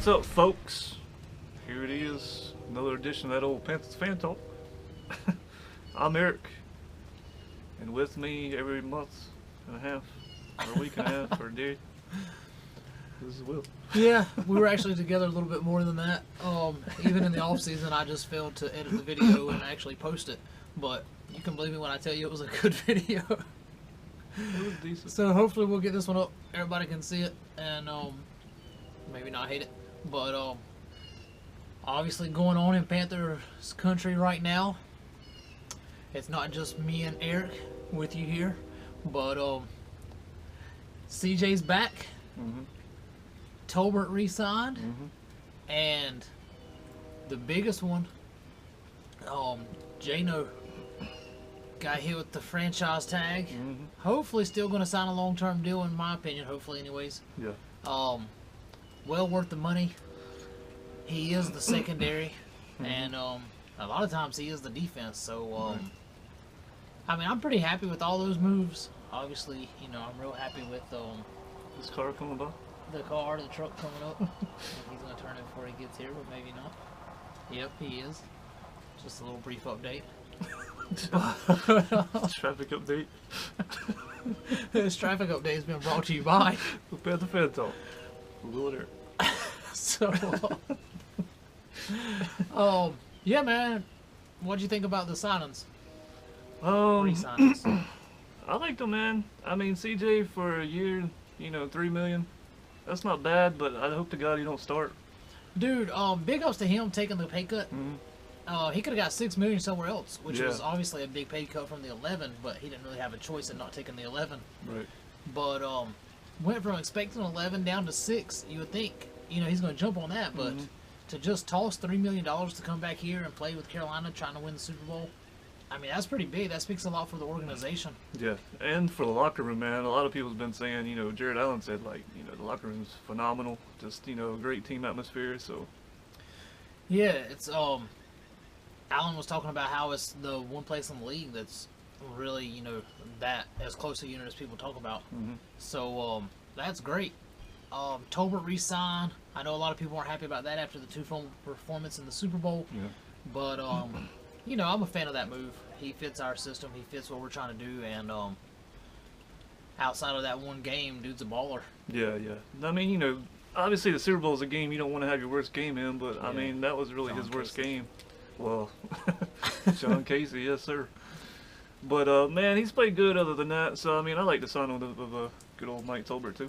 What's up, folks? Here it is, another edition of that old Panthers fan talk. I'm Eric, and with me every month and a half, or a week and a half, or a day, this is Will. Yeah, we were actually together a little bit more than that. Even in the off season, I just failed to edit the video and actually post it. But you can believe me when I tell you it was a good video. It was decent. So hopefully we'll get this one up. Everybody can see it and maybe not hate it. But obviously going on in Panthers country right now. It's not just me and Eric with you here, but CJ's back. Mm-hmm. Tolbert re-signed. Mm-hmm. And the biggest one, Jano got hit with the franchise tag. Mm-hmm. Hopefully still going to sign a long-term deal, in my opinion, hopefully anyways. Yeah. Well worth the money. He is the secondary, Mm-hmm. and a lot of times he is the defense. So, I mean, I'm pretty happy with all those moves. Obviously, you know, I'm real happy with This car coming by? the truck coming up. He's going to turn it before he gets here, but maybe not. Yep, he is. Just a little brief update. Traffic update. This traffic update has been brought to you by. Panther fan talk. Will and Eric. So, yeah, man. What'd you think about the signings? Re-signings. I liked him, man. I mean, CJ for a year, you know, $3 million. That's not bad, but I hope to God he don't start. Dude, big ups to him taking the pay cut. Mm-hmm. He could have got $6 million somewhere else, which Yeah. was obviously a big pay cut from the 11, but he didn't really have a choice in not taking the 11. Right. But went from expecting 11 down to 6. You would think, you know, he's going to jump on that, but to just toss $3 million to come back here and play with Carolina, trying to win the Super Bowl, I mean, that's pretty big. That speaks a lot for the organization. Yeah, and for the locker room, man, a lot of people's been saying, you know, Jared Allen said, like, you know, the locker room's phenomenal, just, you know, great team atmosphere, so. Yeah, it's, Allen was talking about how it's the one place in the league that's really, you know, that as close a unit as people talk about. Mm-hmm. So, that's great. Tolbert re-signed. I know a lot of people weren't happy about that after the two-film performance in the Super Bowl. Yeah. But, you know, I'm a fan of that move. He fits our system. He fits what we're trying to do. And outside of that one game, dude's a baller. Yeah, yeah. I mean, you know, obviously the Super Bowl is a game you don't want to have your worst game in, but, I Yeah. mean, that was really Sean his worst Casey. game. Well, Sean Casey, yes, sir. But, man, he's played good other than that, so, I mean, I like the sign of good old Mike Tolbert, too.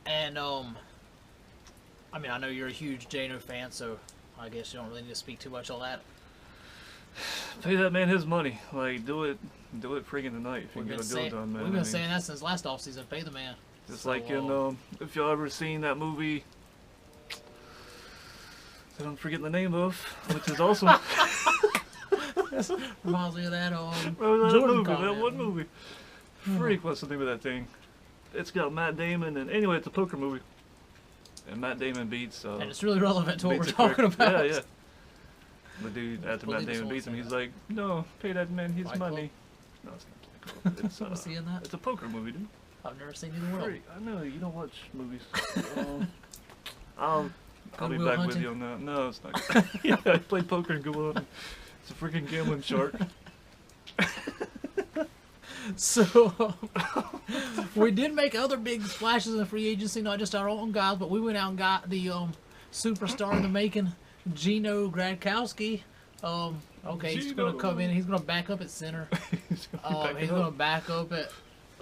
And, I mean, I know you're a huge Jano fan, so I guess you don't really need to speak too much on that. Pay that man his money. Like, do it friggin' tonight if you We've can been, get a deal done, man. we've been saying that since last offseason. Pay the man. Just So, like in, if y'all ever seen that movie that I'm forgetting the name of, which is awesome. reminds me of that That Jordan movie, comment. that one movie. Freak, what's the name of that thing? It's got Matt Damon, and anyway, it's a poker movie. And Matt Damon beats, And it's really relevant to what we're beats a talking crick. about. Yeah, yeah. The dude, after Matt believe this Damon won't beats him, say he's that. like, no, pay that man his Fight money. No, it's not Fight Club. It's, Was he in that? it's a poker movie, dude. I've never seen either one. Freak, I know, you don't watch movies. I'll be Will back with Hunting? you on that. No, it's not. Yeah, I played poker and Good Will Hunting. It's a freaking gambling shark. So, we did make other big splashes in free agency, not just our own guys, but we went out and got the superstar in the making, Gino Gradkowski. Okay, he's going to come in. He's going to back up at center. He's gonna be He's backing going to up. back up at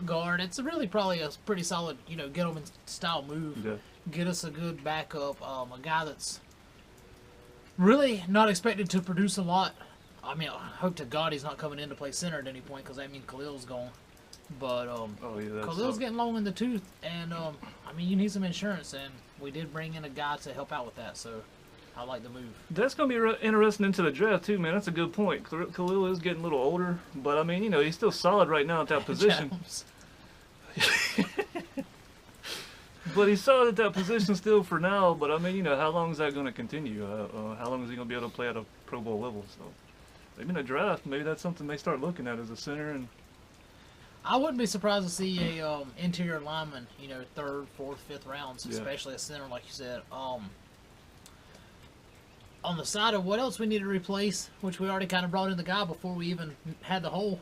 guard. It's really probably a pretty solid, you know, gentleman style move. Yeah. Get us a good backup, a guy that's really not expected to produce a lot. I mean, I hope to God he's not coming in to play center at any point, because that means Khalil's gone. But Oh yeah, that's Khalil's getting long in the tooth, and I mean, you need some insurance, and we did bring in a guy to help out with that, so I like the move. That's gonna be interesting into the draft too, man. That's a good point. Khalil is getting a little older, but I mean, you know, he's still solid right now at that position. Jones. But he's solid at that position still for now. But I mean, you know, how long is that going to continue? How long is he going to be able to play at a Pro Bowl level? So maybe in the draft, maybe that's something they start looking at as a center. And I wouldn't be surprised to see a interior lineman, you know, third, fourth, fifth rounds, Yeah. especially a center, like you said. on the side of what else we need to replace, which we already kind of brought in the guy before we even had the hole.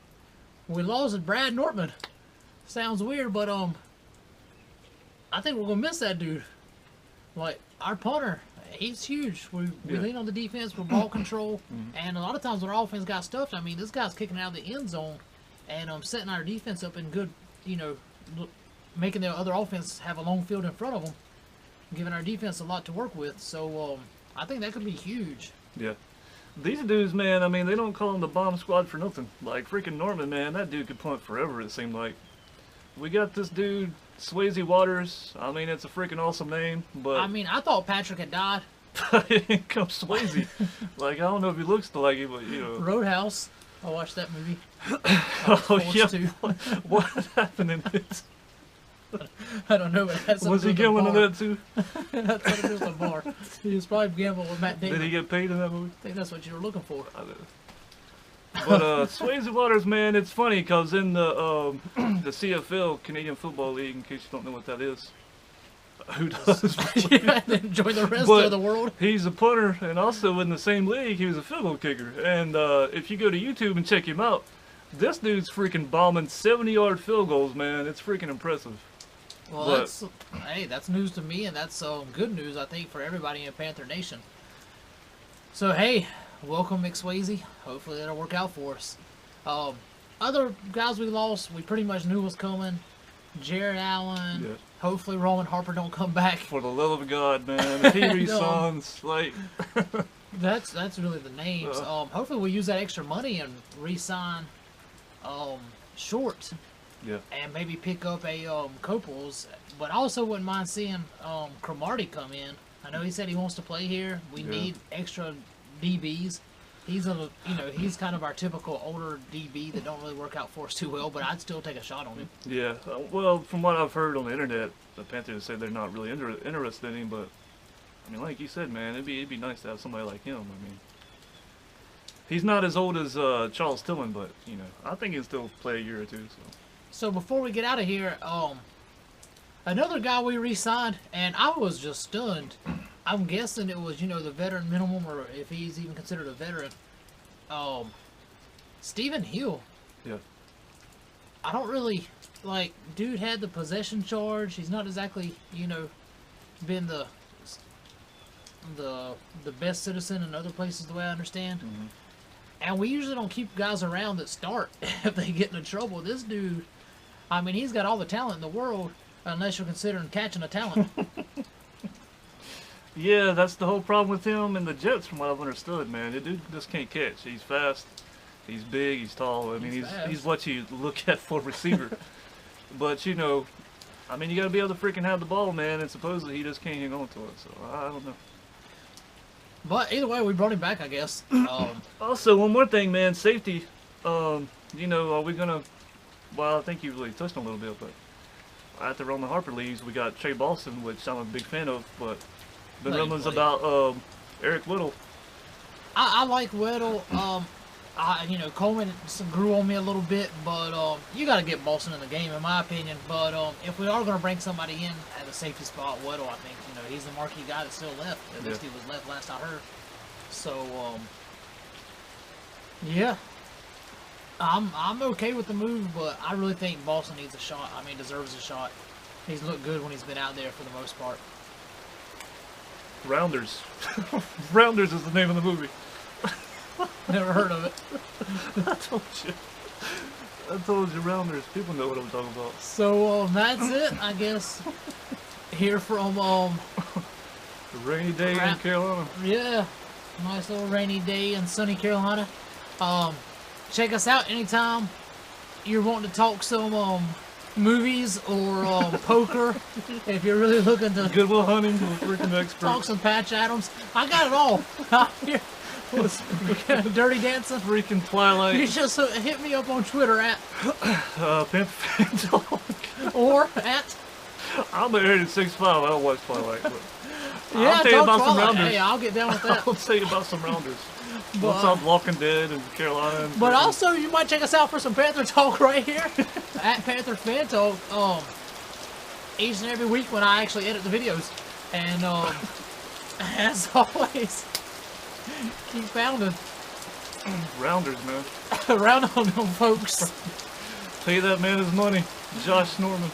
We lost Brad Nortman. Sounds weird, but I think we're gonna miss that dude. Like our punter, he's huge. We lean on the defense for ball control, and a lot of times when our offense got stuffed, I mean, this guy's kicking out of the end zone and setting our defense up in good, making the other offense have a long field in front of them, giving our defense a lot to work with. So I think that could be huge. Yeah. These dudes, man, I mean, they don't call them the bomb squad for nothing. Like, freaking Norman, man, that dude could punt forever, it seemed like. We got this dude, Swayze Waters. I mean, it's a freaking awesome name, but... I mean, I thought Patrick had died. Here comes Swayze. Like, I don't know if he looks like it, but, Roadhouse. I watched that movie. Oh, yeah. What happened in it? I don't know, but it had something Was he gambling on that too? That's what it was, a bar. He was probably gambling with Matt Damon. Did he get paid in that movie? I think that's what you were looking for. I don't know. But Swayze Waters, man, it's funny because in the CFL, Canadian Football League, in case you don't know what that is, who does? Yeah, enjoy the rest but of the world. He's a punter, and also in the same league, he was a field goal kicker. And if you go to YouTube and check him out, this dude's freaking bombing 70-yard field goals, man. It's freaking impressive. Well, that's news to me, and that's good news, I think, for everybody in Panther Nation. So, hey, welcome, McSwayze. Hopefully that'll work out for us. Other guys we lost, we pretty much knew was coming. Jared Allen. Yeah. Hopefully Roman Harper don't come back. For the love of God, man. If he re-signs, like... That's really the names. Hopefully we'll use that extra money and re-sign Short. Yeah. And maybe pick up a Copels, but I also wouldn't mind seeing Cromartie come in. I know he said he wants to play here. We need extra DBs. He's he's kind of our typical older DB that don't really work out for us too well, but I'd still take a shot on him. Yeah. Well, from what I've heard on the internet, the Panthers say they're not really interested in him, but I mean, like you said, man, it'd be nice to have somebody like him. I mean, he's not as old as Charles Tillman, but I think he'll still play a year or two. So before we get out of here, another guy we re-signed, and I was just stunned. I'm guessing it was, the veteran minimum, or if he's even considered a veteran. Stephen Hill. Yeah. I don't really, dude had the possession charge. He's not exactly, been the best citizen in other places, the way I understand. Mm-hmm. And we usually don't keep guys around that start if they get into trouble. This dude, I mean, he's got all the talent in the world, unless you're considering catching a talent. Yeah, that's the whole problem with him and the Jets, from what I've understood, man. The dude just can't catch. He's fast, he's big, he's tall. I mean, he's what you look at for a receiver. But, I mean, you got to be able to freaking have the ball, man, and supposedly he just can't hang on to it. So, I don't know. But either way, we brought him back, I guess. Also, one more thing, man, safety. Are we gonna? Well, I think you really touched on a little bit, but after Roman Harper leaves, we got Trey Boston, which I'm a big fan of. But been rumblings about Eric Whittle. I like Whittle. Coleman grew on me a little bit, but you got to get Boston in the game, in my opinion. But if we are going to bring somebody in at the safety spot, Whittle, I think he's the marquee guy that's still left. At least he was left last I heard. So yeah, I'm okay with the move, but I really think Boston needs a shot. I mean, deserves a shot. He's looked good when he's been out there for the most part. Rounders. Rounders is the name of the movie. Never heard of it. I told you, Rounders. People know what I'm talking about. So that's it, I guess. Here from the rainy day in Carolina. Yeah, nice little rainy day in sunny Carolina. Check us out anytime you're wanting to talk some movies or poker. If you're really looking to Goodwill Hunting, freaking expert. Talk some Patch Adams. I got it all out here. Dirty Dancing. Freaking Twilight. You just hit me up on Twitter at Panther Fan Talk. Or at I'm married at 6'5". I don't watch Twilight, but yeah, I'll tell you about some Rounders. Hey, I'll get down with that. I'll tell you about some Rounders. What's up, Walking Dead in Carolina? But also, you might check us out for some Panther Talk right here at Panther Fan Talk. Each and every week when I actually edit the videos, and as always, Keep pounding. Rounders, man. Around on them folks. Pay that man his money. Josh Norman.